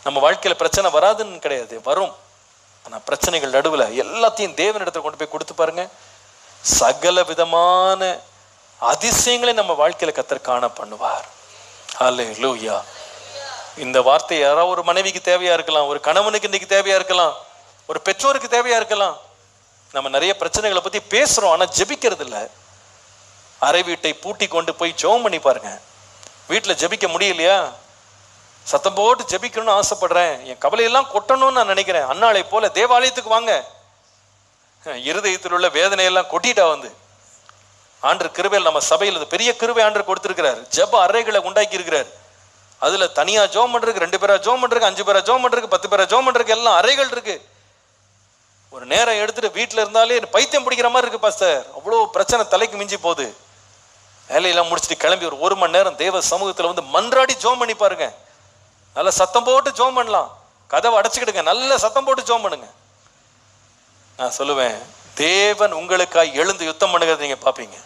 நம்ம வாழ்க்கையில பிரச்சனை வராதுன்னு கிடையாது, வரும். ஆனா பிரச்சனைகள் நடுவில் எல்லாத்தையும் தேவனிடத்துல கொண்டு போய் கொடுத்து பாருங்க, சகல விதமான அதிசயங்களை நம்ம வாழ்க்கையில கர்த்தர் காண பண்ணுவார். ஹல்லேலூயா. இந்த வார்த்தை யாராவது ஒரு மனைவிக்கு தேவையா இருக்கலாம், ஒரு கணவனுக்கு இன்னைக்கு தேவையா இருக்கலாம், ஒரு பெற்றோருக்கு தேவையா இருக்கலாம். நம்ம நிறைய பிரச்சனைகளை பத்தி பேசுறோம், ஆனா ஜெபிக்கிறது இல்லை. அறை வீட்டை பூட்டி கொண்டு போய் ஜெபம் பண்ணி பாருங்க. வீட்டில் ஜெபிக்க முடியலையா, சத்தம் போட்டு ஜெபிக்கணும்னு ஆசைப்படுறேன், என் கவலையெல்லாம் கொட்டணும்னு நான் நினைக்கிறேன், அன்னாளை போல தேவாலயத்துக்கு வாங்க. இருதயத்தில் உள்ள வேதனையெல்லாம் கொட்டிட்டா வந்து ஆண்டு கிருபையில் நம்ம சபையில் பெரிய கிருபை ஆண்டு கொடுத்திருக்கிறார். ஜெப அறைகளை உண்டாக்கி இருக்கிறார். அதுல தனியா ஜெபம் பண்றதுக்கு, 2 பேரா ஜெபம் பண்றதுக்கு, 5 பேரா ஜெபம் பண்றதுக்கு, 10 பேரா ஜெபம் பண்றதுக்கு எல்லாம் அறைகள் இருக்கு. ஒரு நேரம் எடுத்துட்டு வீட்டுல இருந்தாலே பைத்தியம் பிடிக்கிற மாதிரி இருக்கு பாஸ்டர், அவ்வளோ பிரச்சனை தலைக்கு மிஞ்சி போகுது. வேலையெல்லாம் முடிச்சுட்டு கிளம்பி ஒரு 1 மணி நேரம் தேவ சமூகத்துல வந்து மன்றாடி ஜெபம் பண்ணி பாருங்க. நல்ல சத்தம் போட்டு ஜெபம் பண்ணலாம், கதவை அடைச்சுக்கிடுங்க, நல்ல சத்தம் போட்டு ஜெபம் பண்ணுங்க. நான் சொல்லுவேன், தேவன் உங்களுக்காக எழுந்து யுத்தம் பண்ணுகிறத நீங்க பாப்பீங்க.